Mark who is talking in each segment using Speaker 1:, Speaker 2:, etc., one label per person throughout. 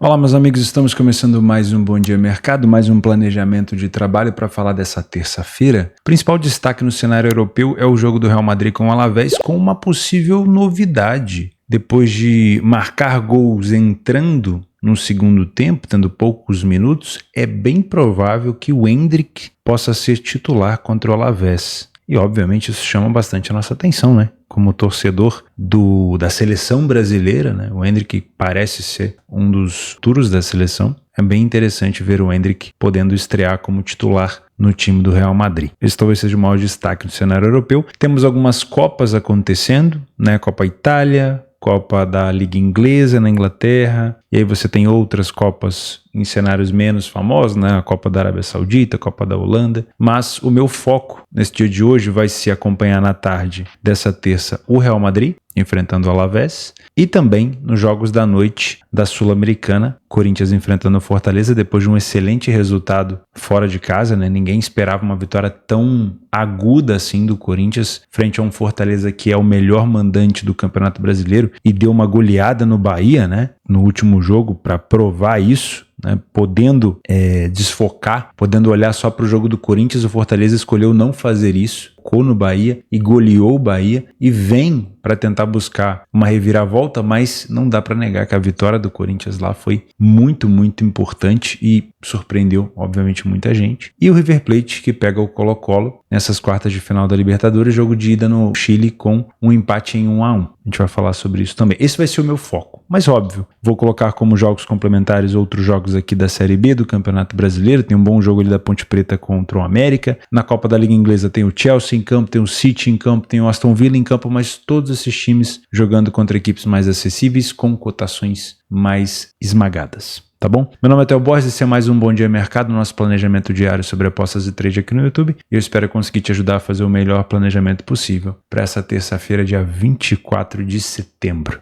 Speaker 1: Olá meus amigos, estamos começando mais um Bom Dia Mercado, mais um planejamento de trabalho para falar dessa terça-feira. O principal destaque no cenário europeu é o jogo do Real Madrid com o Alavés, com uma possível novidade. Depois de marcar gols entrando no segundo tempo, tendo poucos minutos, é bem provável que o Endrick possa ser titular contra o Alavés. E obviamente isso chama bastante a nossa atenção, né? Como torcedor da seleção brasileira, né? O Endrick parece ser um dos futuros da seleção. É bem interessante ver o Endrick podendo estrear como titular no time do Real Madrid. Esse talvez seja o maior destaque no cenário europeu. Temos algumas Copas acontecendo, né? Copa Itália, Copa da Liga Inglesa na Inglaterra, e aí você tem outras Copas em cenários menos famosos, né? A Copa da Arábia Saudita, a Copa da Holanda, mas o meu foco nesse dia de hoje vai se acompanhar na tarde dessa terça o Real Madrid, enfrentando o Alavés, e também nos jogos da noite da Sul-Americana, Corinthians enfrentando o Fortaleza depois de um excelente resultado fora de casa, né? Ninguém esperava uma vitória tão aguda assim do Corinthians frente a um Fortaleza que é o melhor mandante do Campeonato Brasileiro e deu uma goleada no Bahia, né? No último jogo para provar isso, né? Podendo desfocar, podendo olhar só para o jogo do Corinthians, o Fortaleza escolheu não fazer isso, ficou no Bahia e goleou o Bahia e vem para tentar buscar uma reviravolta, mas não dá para negar que a vitória do Corinthians lá foi muito, muito importante e surpreendeu, obviamente, muita gente. E o River Plate que pega o Colo-Colo nessas quartas de final da Libertadores, jogo de ida no Chile com um empate em 1-1. A gente vai falar sobre isso também. Esse vai ser o meu foco, mas óbvio, vou colocar como jogos complementares outros jogos aqui da Série B do Campeonato Brasileiro. Tem um bom jogo ali da Ponte Preta contra o América. Na Copa da Liga Inglesa tem o Chelsea em campo, tem o City em campo, tem o Aston Villa em campo, mas todos esses times jogando contra equipes mais acessíveis com cotações mais esmagadas. Tá bom? Meu nome é Theo Borges, esse é mais um Bom Dia Mercado, nosso planejamento diário sobre apostas e trade aqui no YouTube. E eu espero conseguir te ajudar a fazer o melhor planejamento possível para essa terça-feira, dia 24 de setembro.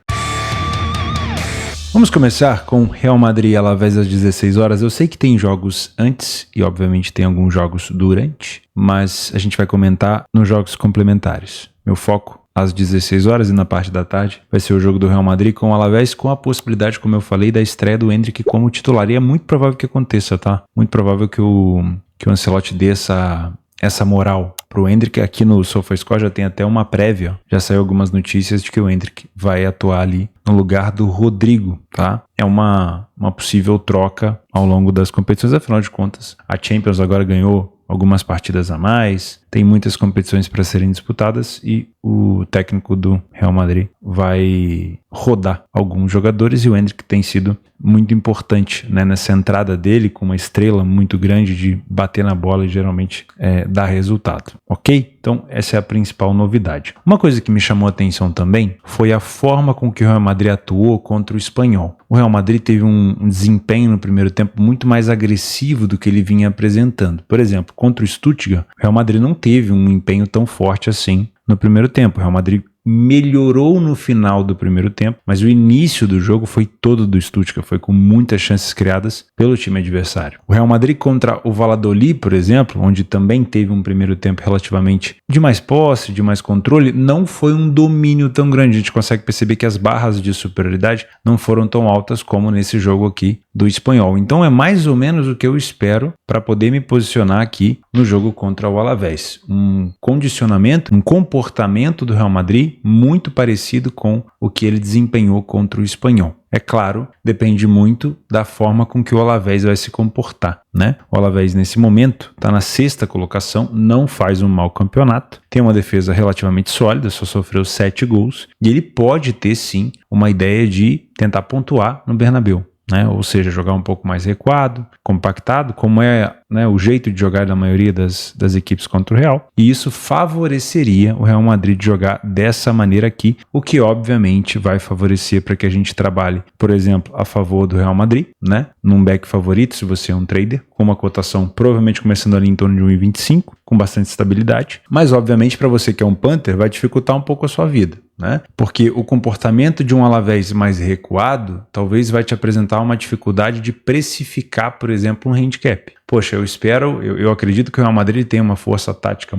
Speaker 1: Vamos começar com Real Madrid e Alavés às 16 horas. Eu sei que tem jogos antes e obviamente tem alguns jogos durante, mas a gente vai comentar nos jogos complementares. Meu foco às 16 horas e na parte da tarde vai ser o jogo do Real Madrid com o Alavés, com a possibilidade, como eu falei, da estreia do Endrick como titular. E é muito provável que aconteça, tá? Muito provável que o Ancelotti dê essa moral pro Endrick. Aqui no SofaScore já tem até uma prévia, já saiu algumas notícias de que o Endrick vai atuar ali no lugar do Rodrigo, tá? É uma possível troca ao longo das competições, afinal de contas, a Champions agora ganhou algumas partidas a mais, tem muitas competições para serem disputadas e o técnico do Real Madrid vai rodar alguns jogadores e o Endrick tem sido muito importante, né, nessa entrada dele com uma estrela muito grande de bater na bola e geralmente dar resultado, ok? Então essa é a principal novidade. Uma coisa que me chamou a atenção também foi a forma com que o Real Madrid atuou contra o Espanhol. O Real Madrid teve um desempenho no primeiro tempo muito mais agressivo do que ele vinha apresentando. Por exemplo, contra o Stuttgart, o Real Madrid não teve um empenho tão forte assim no primeiro tempo. O Real Madrid melhorou no final do primeiro tempo, mas o início do jogo foi todo do Stuttgart, foi com muitas chances criadas pelo time adversário. O Real Madrid contra o Valladolid, por exemplo, onde também teve um primeiro tempo relativamente de mais posse, de mais controle, não foi um domínio tão grande. A gente consegue perceber que as barras de superioridade não foram tão altas como nesse jogo aqui do Espanhol. Então é mais ou menos o que eu espero para poder me posicionar aqui no jogo contra o Alavés. Um condicionamento, um comportamento do Real Madrid muito parecido com o que ele desempenhou contra o Espanhol. É claro, depende muito da forma com que o Alavés vai se comportar, né? O Alavés nesse momento está na 6ª colocação, não faz um mau campeonato, tem uma defesa relativamente sólida, só sofreu 7 gols e ele pode ter sim uma ideia de tentar pontuar no Bernabéu, né? Ou seja, jogar um pouco mais recuado, compactado, como é, né, o jeito de jogar da maioria das equipes contra o Real. E isso favoreceria o Real Madrid jogar dessa maneira aqui, o que obviamente vai favorecer para que a gente trabalhe, por exemplo, a favor do Real Madrid, né? Num back favorito, se você é um trader, com uma cotação provavelmente começando ali em torno de 1,25, com bastante estabilidade. Mas obviamente para você que é um punter, vai dificultar um pouco a sua vida, né? Porque o comportamento de um Alavés mais recuado talvez vai te apresentar uma dificuldade de precificar, por exemplo, um handicap. poxa, eu acredito que o Real Madrid tem uma força tática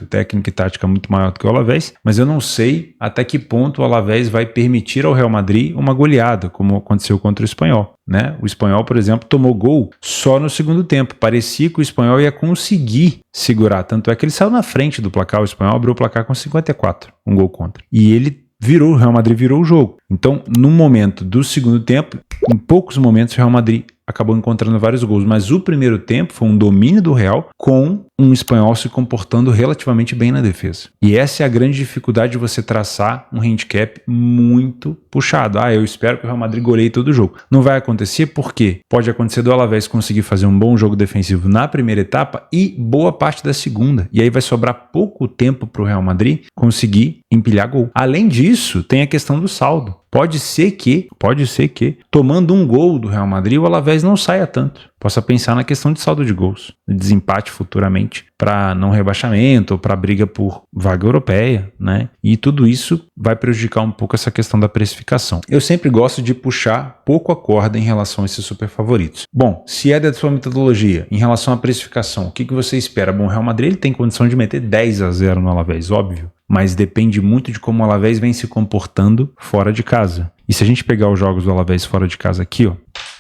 Speaker 1: técnica e tática muito maior do que o Alavés, mas eu não sei até que ponto o Alavés vai permitir ao Real Madrid uma goleada, como aconteceu contra o Espanhol, né? O Espanhol, por exemplo, tomou gol só no segundo tempo. Parecia que o Espanhol ia conseguir segurar, tanto é que ele saiu na frente do placar, o Espanhol abriu o placar com 54, um gol contra. E o Real Madrid virou o jogo. Então, no momento do segundo tempo, em poucos momentos o Real Madrid acabou encontrando vários gols, mas o primeiro tempo foi um domínio do Real com um Espanhol se comportando relativamente bem na defesa. E essa é a grande dificuldade de você traçar um handicap muito puxado. Eu espero que o Real Madrid goleie todo o jogo. Não vai acontecer porque pode acontecer do Alavés conseguir fazer um bom jogo defensivo na primeira etapa e boa parte da segunda. E aí vai sobrar pouco tempo para o Real Madrid conseguir empilhar gol. Além disso, tem a questão do saldo. Pode ser que, tomando um gol do Real Madrid, o Alavés não saia tanto. Possa pensar na questão de saldo de gols, de desempate futuramente para não rebaixamento ou para briga por vaga europeia, né? E tudo isso vai prejudicar um pouco essa questão da precificação. Eu sempre gosto de puxar pouco a corda em relação a esses super favoritos. Bom, se é da sua metodologia, em relação à precificação, o que você espera? Bom, o Real Madrid ele tem condição de meter 10-0 no Alavés, óbvio. Mas depende muito de como o Alavés vem se comportando fora de casa. E se a gente pegar os jogos do Alavés fora de casa aqui, ó,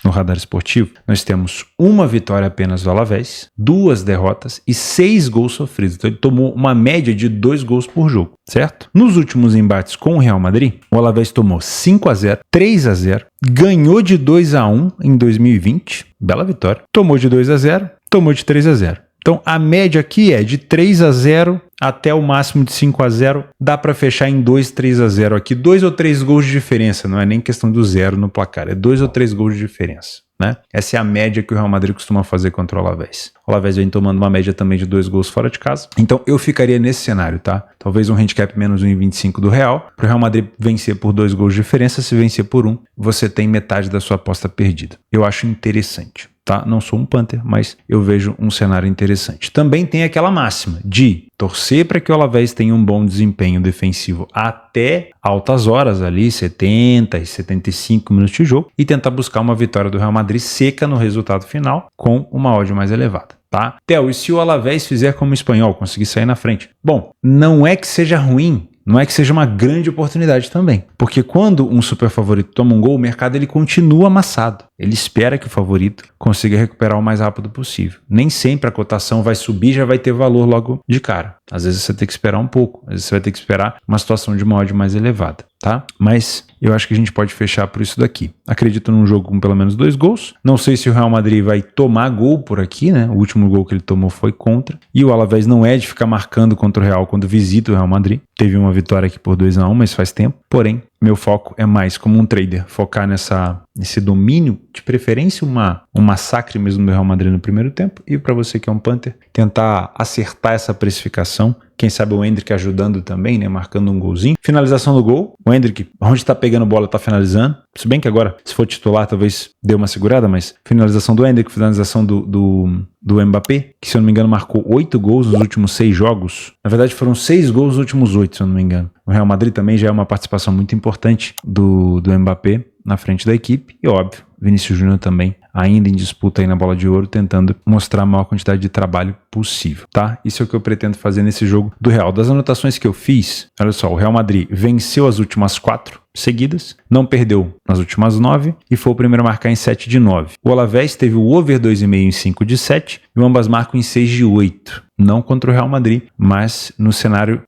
Speaker 1: no radar esportivo, nós temos uma vitória apenas do Alavés, 2 derrotas e 6 gols sofridos. Então ele tomou uma média de 2 gols por jogo, certo? Nos últimos embates com o Real Madrid, o Alavés tomou 5-0, 3-0, ganhou de 2-1 em 2020, bela vitória, tomou de 2-0, tomou de 3-0. Então a média aqui é de 3-0 até o máximo de 5-0, dá para fechar em 2-3-0 aqui, 2 ou 3 gols de diferença, não é nem questão do zero no placar, é 2 ou 3 gols de diferença, né? Essa é a média que o Real Madrid costuma fazer contra o Alavés. O Alavés vem tomando uma média também de 2 gols fora de casa, então eu ficaria nesse cenário, tá? Talvez um handicap menos 1,25 do Real, para o Real Madrid vencer por 2 gols de diferença, se vencer por 1, você tem metade da sua aposta perdida. Eu acho interessante. Tá? Não sou um Panther, mas eu vejo um cenário interessante. Também tem aquela máxima de torcer para que o Alavés tenha um bom desempenho defensivo até altas horas ali, 70 e 75 minutos de jogo, e tentar buscar uma vitória do Real Madrid seca no resultado final com uma odd mais elevada. Tá? Theo, e se o Alavés fizer como o Espanhol, conseguir sair na frente? Bom, não é que seja ruim, não é que seja uma grande oportunidade também. Porque quando um super favorito toma um gol, o mercado ele continua amassado. Ele espera que o favorito consiga recuperar o mais rápido possível. Nem sempre a cotação vai subir e já vai ter valor logo de cara. Às vezes você tem que esperar um pouco. Às vezes você vai ter que esperar uma situação de uma odd mais elevada, tá? Mas eu acho que a gente pode fechar por isso daqui. Acredito num jogo com pelo menos 2 gols. Não sei se o Real Madrid vai tomar gol por aqui, né? O último gol que ele tomou foi contra. E o Alavés não é de ficar marcando contra o Real quando visita o Real Madrid. Teve uma vitória aqui por 2-1, mas faz tempo. Porém, meu foco é mais como um trader, focar nesse domínio, de preferência um massacre mesmo do Real Madrid no primeiro tempo, e para você que é um Panther, tentar acertar essa precificação, quem sabe o Endrick ajudando também, né, marcando um golzinho. Finalização do gol, o Endrick, onde tá pegando bola, tá finalizando, se bem que agora, se for titular, talvez dê uma segurada, mas finalização do Endrick, finalização do Mbappé, que se eu não me engano marcou 8 gols nos últimos 6 jogos, na verdade foram 6 gols nos últimos 8, se eu não me engano. O Real Madrid também já é uma participação muito importante do Mbappé na frente da equipe, e óbvio, Vinícius Júnior também ainda em disputa aí na bola de ouro, tentando mostrar a maior quantidade de trabalho possível, tá? Isso é o que eu pretendo fazer nesse jogo do Real. Das anotações que eu fiz, olha só, o Real Madrid venceu as últimas 4 seguidas, não perdeu nas últimas 9 e foi o primeiro a marcar em 7 de 9. O Alavés teve o over 2,5 em 5 de 7 e o ambas marcam em 6 de 8. Não contra o Real Madrid, mas no cenário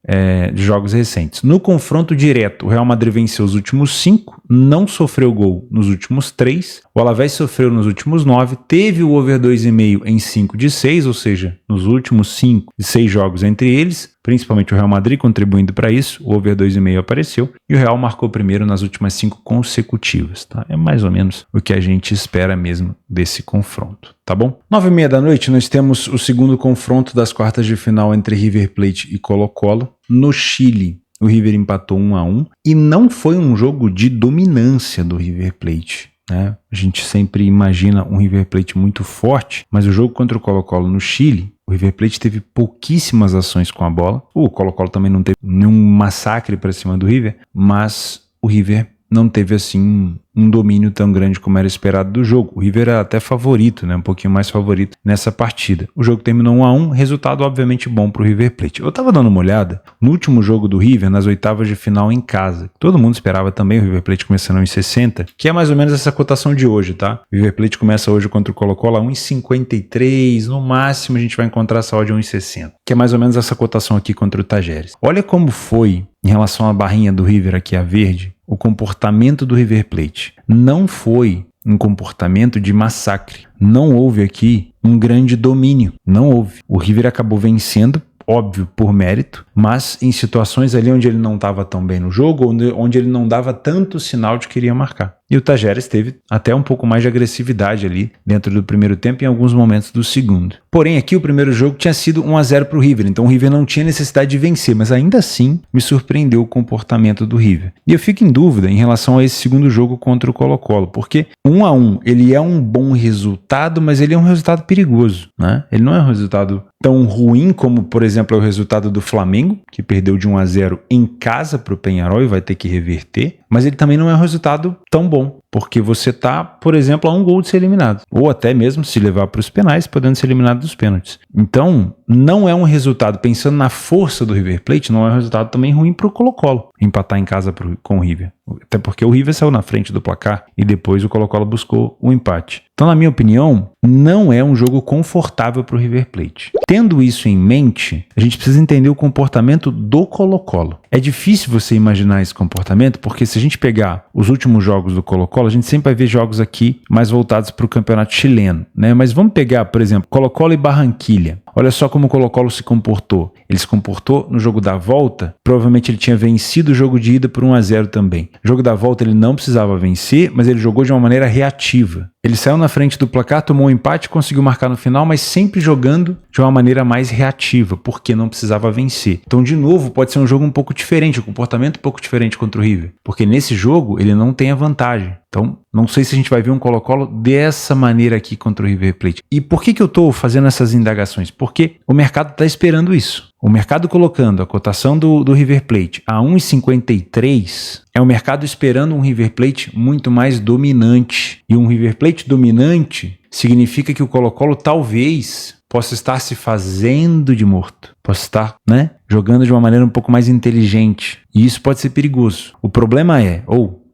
Speaker 1: de jogos recentes. No confronto direto, o Real Madrid venceu os últimos 5, não sofreu gol nos últimos 3, o Alavés sofreu nos últimos 9, teve o over 2,5 em 5 de 6, ou seja, nos últimos 5 de 6 jogos entre eles, principalmente o Real Madrid contribuindo para isso, o over 2,5 apareceu e o Real marcou primeiro nas últimas 5 consecutivas, tá? É mais ou menos o que a gente espera mesmo desse confronto, tá bom? 9h30 da noite nós temos o segundo confronto das quartas de final entre River Plate e Colo-Colo no Chile. O River empatou 1-1 e não foi um jogo de dominância do River Plate, né? A gente sempre imagina um River Plate muito forte, mas o jogo contra o Colo-Colo no Chile, o River Plate teve pouquíssimas ações com a bola. O Colo-Colo também não teve nenhum massacre para cima do River, mas o River não teve assim um domínio tão grande como era esperado do jogo. O River era até favorito, né? Um pouquinho mais favorito nessa partida. O jogo terminou 1-1, resultado obviamente bom para o River Plate. Eu estava dando uma olhada no último jogo do River, nas oitavas de final em casa. Todo mundo esperava também o River Plate começando a 1,60, que é mais ou menos essa cotação de hoje, tá? O River Plate começa hoje contra o Colo-Colo a 1,53, no máximo a gente vai encontrar essa odd a 1,60, que é mais ou menos essa cotação aqui contra o Tajeres. Olha como foi, em relação à barrinha do River aqui, a verde, o comportamento do River Plate. Não foi um comportamento de massacre. Não houve aqui um grande domínio. Não houve. O River acabou vencendo, óbvio, por mérito, mas em situações ali onde ele não estava tão bem no jogo, onde ele não dava tanto sinal de que iria marcar. E o Tajeres teve até um pouco mais de agressividade ali dentro do primeiro tempo e em alguns momentos do segundo. Porém, aqui o primeiro jogo tinha sido 1-0 para o River, então o River não tinha necessidade de vencer, mas ainda assim me surpreendeu o comportamento do River. E eu fico em dúvida em relação a esse segundo jogo contra o Colo-Colo, porque 1-1 ele é um bom resultado, mas ele é um resultado perigoso, né? Ele não é um resultado tão ruim como, por exemplo, é o resultado do Flamengo, que perdeu de 1-0 em casa para o Peñarol e vai ter que reverter, mas ele também não é um resultado tão bom, porque você está, por exemplo, a um gol de ser eliminado, ou até mesmo se levar para os penais, podendo ser eliminado dos pênaltis. Então, não é um resultado, pensando na força do River Plate, não é um resultado também ruim para o Colo-Colo, empatar em casa com o River. Até porque o River saiu na frente do placar e depois o Colo-Colo buscou o empate. Então, na minha opinião, não é um jogo confortável para o River Plate. Tendo isso em mente, a gente precisa entender o comportamento do Colo-Colo. É difícil você imaginar esse comportamento, porque se a gente pegar os últimos jogos do Colo-Colo, a gente sempre vai ver jogos aqui mais voltados para o campeonato chileno, né? Mas vamos pegar, por exemplo, Colo-Colo e Barranquilla. Olha só como o Colo-Colo se comportou. Ele se comportou no jogo da volta, provavelmente ele tinha vencido o jogo de ida por 1-0 também. No jogo da volta ele não precisava vencer, mas ele jogou de uma maneira reativa. Ele saiu na frente do placar, tomou um empate, conseguiu marcar no final, mas sempre jogando de uma maneira mais reativa, porque não precisava vencer. Então, de novo, pode ser um jogo um pouco diferente, um comportamento um pouco diferente contra o River, porque nesse jogo ele não tem a vantagem. Então, não sei se a gente vai ver um Colo-Colo dessa maneira aqui contra o River Plate. E por que eu estou fazendo essas indagações? Porque o mercado está esperando isso. O mercado colocando a cotação do River Plate a 1,53 é o mercado esperando um River Plate muito mais dominante. E um River Plate dominante significa que o Colo-Colo talvez possa estar se fazendo de morto. Possa estar, né, jogando de uma maneira um pouco mais inteligente. E isso pode ser perigoso. O problema é,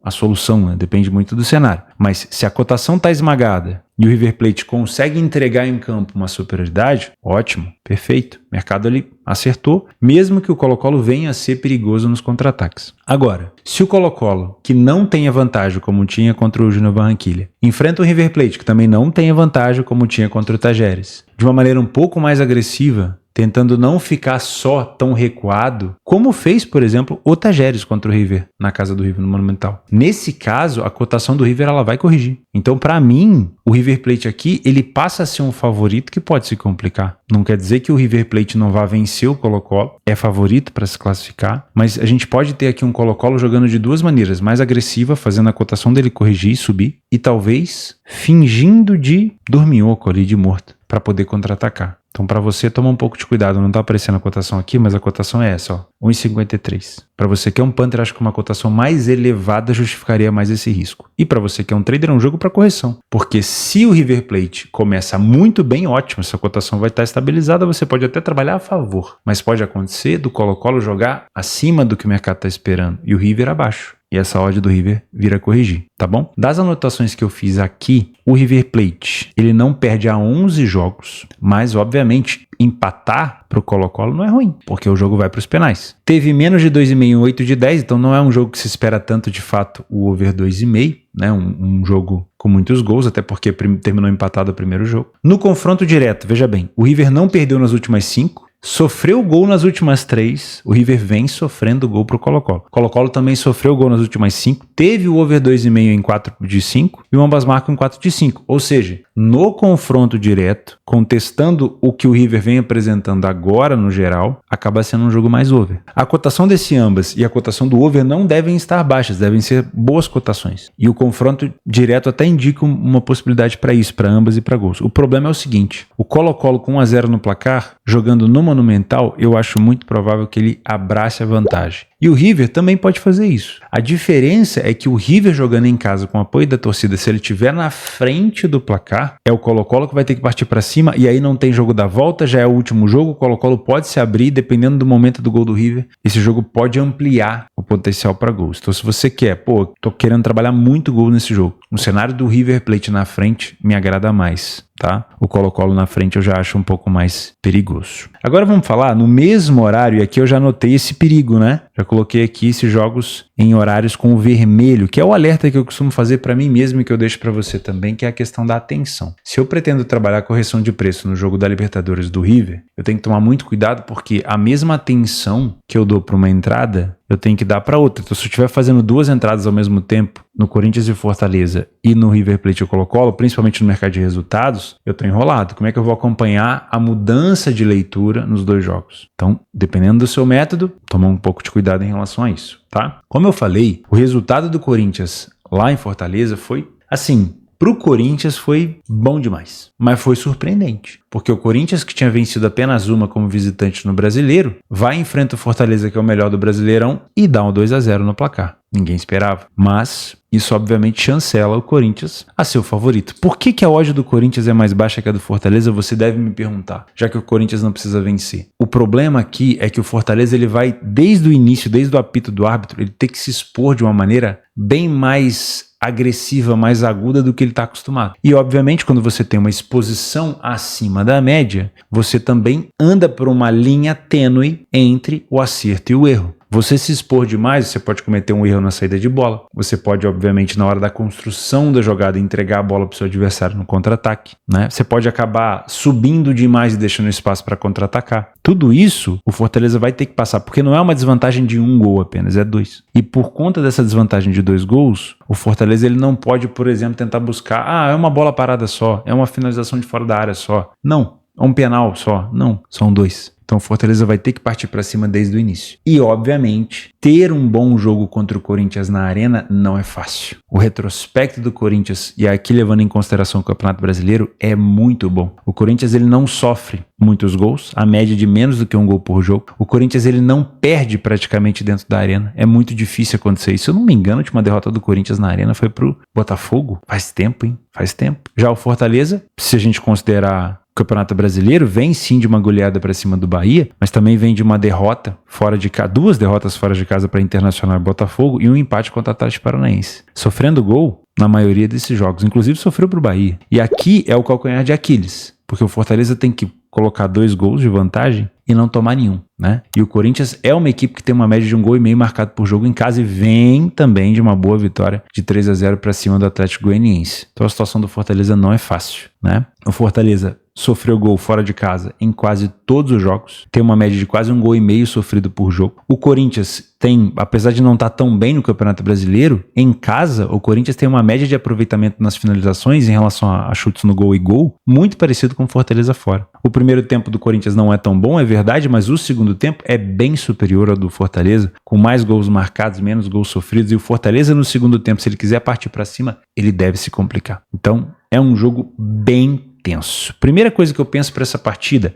Speaker 1: a solução, né? Depende muito do cenário. Mas se a cotação está esmagada e o River Plate consegue entregar em campo uma superioridade, ótimo, perfeito. O mercado ali acertou, mesmo que o Colo-Colo venha a ser perigoso nos contra-ataques. Agora, se o Colo-Colo, que não tenha vantagem como tinha contra o Júnior Barranquilla, enfrenta o River Plate, que também não tenha vantagem como tinha contra o Tajeres, de uma maneira um pouco mais agressiva, tentando não ficar só tão recuado, como fez, por exemplo, o Tajeres contra o River, na casa do River no Monumental. Nesse caso, a cotação do River ela vai corrigir. Então, para mim, o River Plate aqui, ele passa a ser um favorito que pode se complicar. Não quer dizer que o River Plate não vá vencer o Colo-Colo, é favorito para se classificar, mas a gente pode ter aqui um Colo-Colo jogando de duas maneiras, mais agressiva, fazendo a cotação dele corrigir e subir, e talvez fingindo de dorminhoco ali, de morto, para poder contra-atacar. Então, para você, toma um pouco de cuidado. Não está aparecendo a cotação aqui, mas a cotação é essa, ó, 1,53. Para você que é um punter, acho que uma cotação mais elevada justificaria mais esse risco. E para você que é um trader, é um jogo para correção. Porque se o River Plate começa muito bem, ótimo, essa cotação vai estar estabilizada, você pode até trabalhar a favor. Mas pode acontecer do Colo-Colo jogar acima do que o mercado está esperando e o River abaixo. E essa odd do River vir a corrigir, tá bom? Das anotações que eu fiz aqui, o River Plate, ele não perde a 11 jogos, mas, obviamente, empatar pro Colo-Colo não é ruim, porque o jogo vai para os penais. Teve menos de 2,5 em 8 de 10, então não é um jogo que se espera tanto, de fato, o over 2,5, né? Um jogo com muitos gols, até porque terminou empatado o primeiro jogo. No confronto direto, veja bem, o River não perdeu nas últimas 5, sofreu gol nas últimas 3, o River vem sofrendo gol pro Colo-Colo. Colo-Colo também sofreu gol nas últimas 5, teve o over 2,5 em 4 de 5 e o ambas marcam em 4 de 5. Ou seja, no confronto direto, contestando o que o River vem apresentando agora no geral, acaba sendo um jogo mais over. A cotação desse ambas e a cotação do over não devem estar baixas, devem ser boas cotações. E o confronto direto até indica uma possibilidade para isso, para ambas e para gols. O problema é o seguinte, o Colo-Colo com 1-0 no placar, jogando no Monumental, eu acho muito provável que ele abrace a vantagem. E o River também pode fazer isso. A diferença é que o River jogando em casa com o apoio da torcida, se ele estiver na frente do placar, é o Colo-Colo que vai ter que partir para cima e aí não tem jogo da volta, já é o último jogo, o Colo-Colo pode se abrir, dependendo do momento do gol do River, esse jogo pode ampliar o potencial para gols. Então se você quer, tô querendo trabalhar muito gol nesse jogo, no cenário do River Plate na frente me agrada mais. Tá? O Colo-Colo na frente eu já acho um pouco mais perigoso. Agora vamos falar no mesmo horário, e aqui eu já anotei esse perigo, né? Já coloquei aqui esses jogos em horários com o vermelho, que é o alerta que eu costumo fazer para mim mesmo e que eu deixo para você também, que é a questão da atenção. Se eu pretendo trabalhar correção de preço no jogo da Libertadores do River, eu tenho que tomar muito cuidado porque a mesma atenção que eu dou para uma entrada, eu tenho que dar para outra. Então se eu estiver fazendo duas entradas ao mesmo tempo, no Corinthians e Fortaleza e no River Plate e Colo-Colo, principalmente no mercado de resultados, eu estou enrolado. Como é que eu vou acompanhar a mudança de leitura nos dois jogos? Então, dependendo do seu método, toma um pouco de cuidado em relação a isso, tá? Como eu falei, o resultado do Corinthians lá em Fortaleza foi, assim, pro Corinthians foi bom demais, mas foi surpreendente, porque o Corinthians, que tinha vencido apenas uma como visitante no Brasileiro, vai enfrentar o Fortaleza, que é o melhor do Brasileirão, e dá um 2-0 no placar. Ninguém esperava, mas isso obviamente chancela o Corinthians a ser o favorito. Por que a odd do Corinthians é mais baixa que a do Fortaleza? Você deve me perguntar, já que o Corinthians não precisa vencer. O problema aqui é que o Fortaleza ele vai, desde o início, desde o apito do árbitro, ele tem que se expor de uma maneira bem mais agressiva, mais aguda do que ele está acostumado. E obviamente quando você tem uma exposição acima da média, você também anda por uma linha tênue entre o acerto e o erro. Você se expor demais, você pode cometer um erro na saída de bola. Você pode, obviamente, na hora da construção da jogada, entregar a bola para o seu adversário no contra-ataque, né? Você pode acabar subindo demais e deixando espaço para contra-atacar. Tudo isso, o Fortaleza vai ter que passar, porque não é uma desvantagem de um gol apenas, é 2. E por conta dessa desvantagem de 2 gols, o Fortaleza ele não pode, por exemplo, tentar buscar, é uma bola parada só, é uma finalização de fora da área só. Não, é um penal só. Não, são 2. Então o Fortaleza vai ter que partir para cima desde o início. E, obviamente, ter um bom jogo contra o Corinthians na Arena não é fácil. O retrospecto do Corinthians, e aqui levando em consideração o Campeonato Brasileiro, é muito bom. O Corinthians ele não sofre muitos gols, a média de menos do que um gol por jogo. O Corinthians ele não perde praticamente dentro da Arena. É muito difícil acontecer isso. Se eu não me engano, a última derrota do Corinthians na Arena foi pro Botafogo. Faz tempo, hein? Faz tempo. Já o Fortaleza, se a gente considerar o Campeonato Brasileiro, vem sim de uma goleada para cima do Bahia, mas também vem de uma derrota fora de casa, 2 derrotas fora de casa para Internacional e Botafogo e um empate contra o Atlético Paranaense. Sofrendo gol na maioria desses jogos, inclusive sofreu para o Bahia. E aqui é o calcanhar de Aquiles, porque o Fortaleza tem que colocar 2 gols de vantagem e não tomar nenhum, né? E o Corinthians é uma equipe que tem uma média de 1,5 gols marcado por jogo em casa e vem também de uma boa vitória de 3-0 para cima do Atlético Goianiense. Então a situação do Fortaleza não é fácil, né? O Fortaleza sofreu gol fora de casa em quase todos os jogos, tem uma média de quase 1,5 gols sofrido por jogo. O Corinthians tem, apesar de não estar tão bem no Campeonato Brasileiro, em casa o Corinthians tem uma média de aproveitamento nas finalizações em relação a chutes no gol e gol, muito parecido com o Fortaleza fora. O primeiro tempo do Corinthians não é tão bom, é verdade, mas o segundo tempo é bem superior ao do Fortaleza, com mais gols marcados, menos gols sofridos, e o Fortaleza no segundo tempo, se ele quiser partir para cima, ele deve se complicar. Então, é um jogo bem tenso. Primeira coisa que eu penso para essa partida,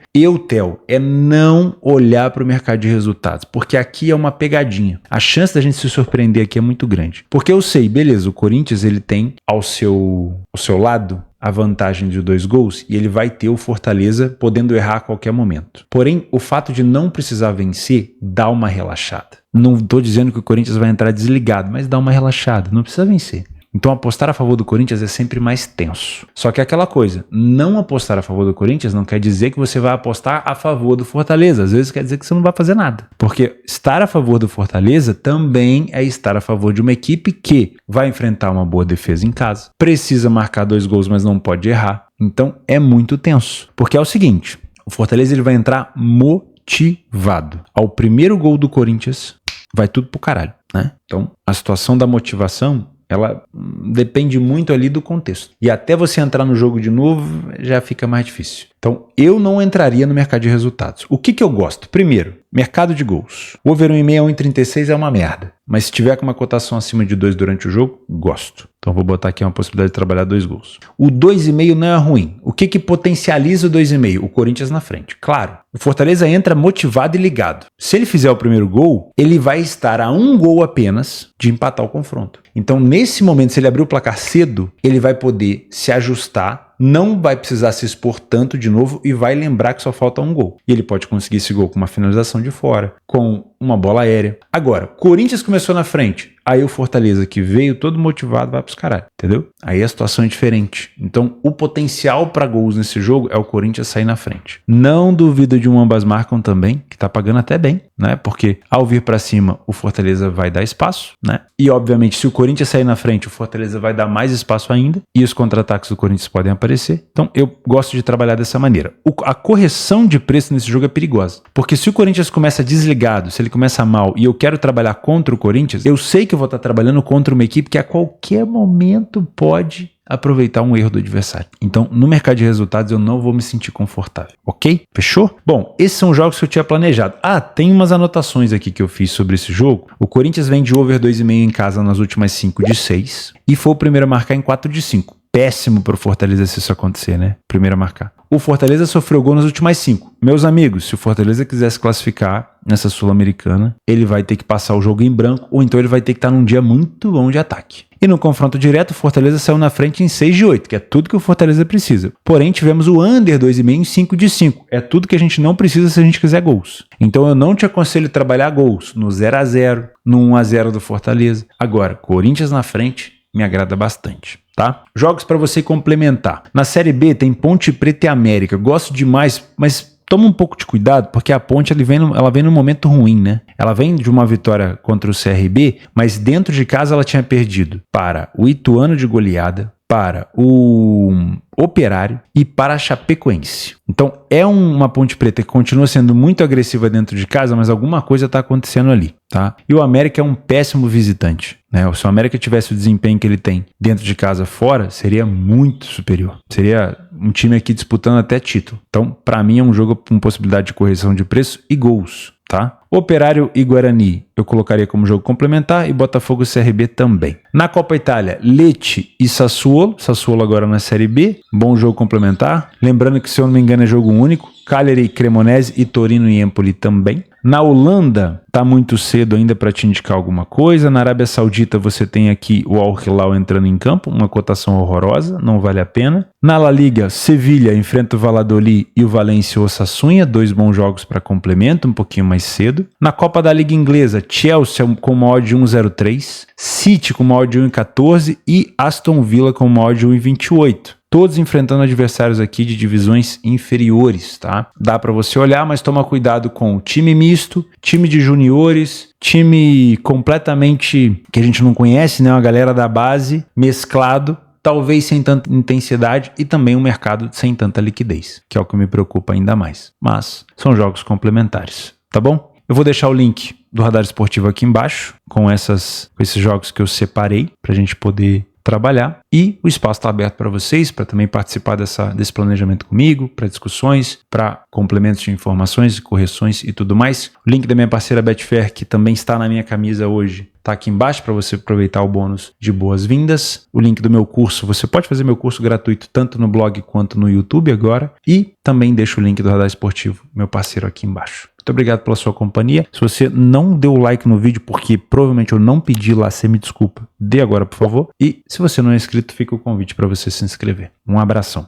Speaker 1: Theo, é não olhar para o mercado de resultados, porque aqui é uma pegadinha. A chance da gente se surpreender aqui é muito grande. Porque eu sei, beleza, o Corinthians ele tem ao seu lado a vantagem de 2 gols e ele vai ter o Fortaleza podendo errar a qualquer momento. Porém, o fato de não precisar vencer dá uma relaxada. Não estou dizendo que o Corinthians vai entrar desligado, mas dá uma relaxada, não precisa vencer. Então apostar a favor do Corinthians é sempre mais tenso. Só que é aquela coisa, não apostar a favor do Corinthians não quer dizer que você vai apostar a favor do Fortaleza. Às vezes quer dizer que você não vai fazer nada. Porque estar a favor do Fortaleza também é estar a favor de uma equipe que vai enfrentar uma boa defesa em casa, precisa marcar 2 gols, mas não pode errar. Então é muito tenso. Porque é o seguinte, o Fortaleza ele vai entrar motivado. Ao primeiro gol do Corinthians, vai tudo pro caralho, né? Então a situação da motivação ela depende muito ali do contexto. E até você entrar no jogo de novo, já fica mais difícil. Então, eu não entraria no mercado de resultados. O que eu gosto? Primeiro, mercado de gols. O over 1,5 a 1,36 é uma merda. Mas se tiver com uma cotação acima de 2 durante o jogo, gosto. Então vou botar aqui uma possibilidade de trabalhar 2 gols. O 2,5 não é ruim. O que potencializa o 2,5? O Corinthians na frente. Claro, o Fortaleza entra motivado e ligado. Se ele fizer o primeiro gol, ele vai estar a 1 gol apenas de empatar o confronto. Então, nesse momento, se ele abrir o placar cedo, ele vai poder se ajustar, não vai precisar se expor tanto de novo e vai lembrar que só falta 1 gol. E ele pode conseguir esse gol com uma finalização de fora, com uma bola aérea. Agora, Corinthians começou na frente, aí o Fortaleza, que veio todo motivado, vai pros caralho, entendeu? Aí a situação é diferente. Então, o potencial para gols nesse jogo é o Corinthians sair na frente. Não duvido de um ambas marcam também, que tá pagando até bem, né? Porque ao vir para cima, o Fortaleza vai dar espaço, né? E obviamente, se o Corinthians sair na frente, o Fortaleza vai dar mais espaço ainda, e os contra-ataques do Corinthians podem aparecer. Então, eu gosto de trabalhar dessa maneira. A correção de preço nesse jogo é perigosa, porque se o Corinthians começa desligado, se ele começa mal, e eu quero trabalhar contra o Corinthians, eu sei que eu vou estar trabalhando contra uma equipe que a qualquer momento pode aproveitar um erro do adversário. Então, no mercado de resultados, eu não vou me sentir confortável, ok? Fechou? Bom, esses são os jogos que eu tinha planejado. Tem umas anotações aqui que eu fiz sobre esse jogo. O Corinthians vem de over 2,5 em casa nas últimas 5 de 6 e foi o primeiro a marcar em 4 de 5. Péssimo para o Fortaleza se isso acontecer, né? Primeiro a marcar. O Fortaleza sofreu gol nas últimas 5. Meus amigos, se o Fortaleza quiser se classificar nessa Sul-Americana, ele vai ter que passar o jogo em branco, ou então ele vai ter que estar num dia muito bom de ataque. E no confronto direto, o Fortaleza saiu na frente em 6 de 8, que é tudo que o Fortaleza precisa. Porém, tivemos o under 2,5 em 5 de 5. É tudo que a gente não precisa se a gente quiser gols. Então eu não te aconselho trabalhar gols no 0-0, no 1-0 do Fortaleza. Agora, Corinthians na frente me agrada bastante. Tá? Jogos para você complementar. Na Série B tem Ponte Preta e América. Gosto demais, mas toma um pouco de cuidado, porque a Ponte ela vem num momento ruim, né? Ela vem de uma vitória contra o CRB, mas dentro de casa ela tinha perdido para o Ituano de goleada, para o Operário e para a Chapecoense. Então é uma Ponte Preta que continua sendo muito agressiva dentro de casa, mas alguma coisa está acontecendo ali, tá? E o América é um péssimo visitante, né? Se o América tivesse o desempenho que ele tem dentro de casa fora, seria muito superior. Seria um time aqui disputando até título. Então, para mim é um jogo com possibilidade de correção de preço e gols, tá? Operário e Guarani eu colocaria como jogo complementar e Botafogo e CRB também. Na Copa Itália, Lecce e Sassuolo. Sassuolo agora na Série B. Bom jogo complementar. Lembrando que, se eu não me engano, é jogo único. Cagliari e Cremonese e Torino e Empoli também. Na Holanda, tá muito cedo ainda para te indicar alguma coisa. Na Arábia Saudita você tem aqui o Al Hilal entrando em campo, uma cotação horrorosa, não vale a pena. Na La Liga, Sevilha enfrenta o Valladolid e o Valência Osasuna, 2 bons jogos para complemento, um pouquinho mais cedo. Na Copa da Liga Inglesa, Chelsea com uma odd de 1,03, City com uma odd de 1,14 e Aston Villa com uma odd de 1,28. Todos enfrentando adversários aqui de divisões inferiores, tá? Dá para você olhar, mas toma cuidado com time misto, time de juniores, time completamente que a gente não conhece, né? Uma galera da base, mesclado, talvez sem tanta intensidade e também um mercado sem tanta liquidez, que é o que me preocupa ainda mais. Mas são jogos complementares, tá bom? Eu vou deixar o link do Radar Esportivo aqui embaixo com esses jogos que eu separei para a gente poder trabalhar, e o espaço está aberto para vocês, para também participar desse planejamento comigo, para discussões, para complementos de informações, correções e tudo mais. O link da minha parceira Betfair, que também está na minha camisa hoje, está aqui embaixo para você aproveitar o bônus de boas-vindas. O link do meu curso, você pode fazer meu curso gratuito tanto no blog quanto no YouTube agora, e também deixo o link do Radar Esportivo, meu parceiro, aqui embaixo. Muito obrigado pela sua companhia. Se você não deu o like no vídeo, porque provavelmente eu não pedi lá, você me desculpa, dê agora, por favor. E se você não é inscrito, fica o convite para você se inscrever. Um abração.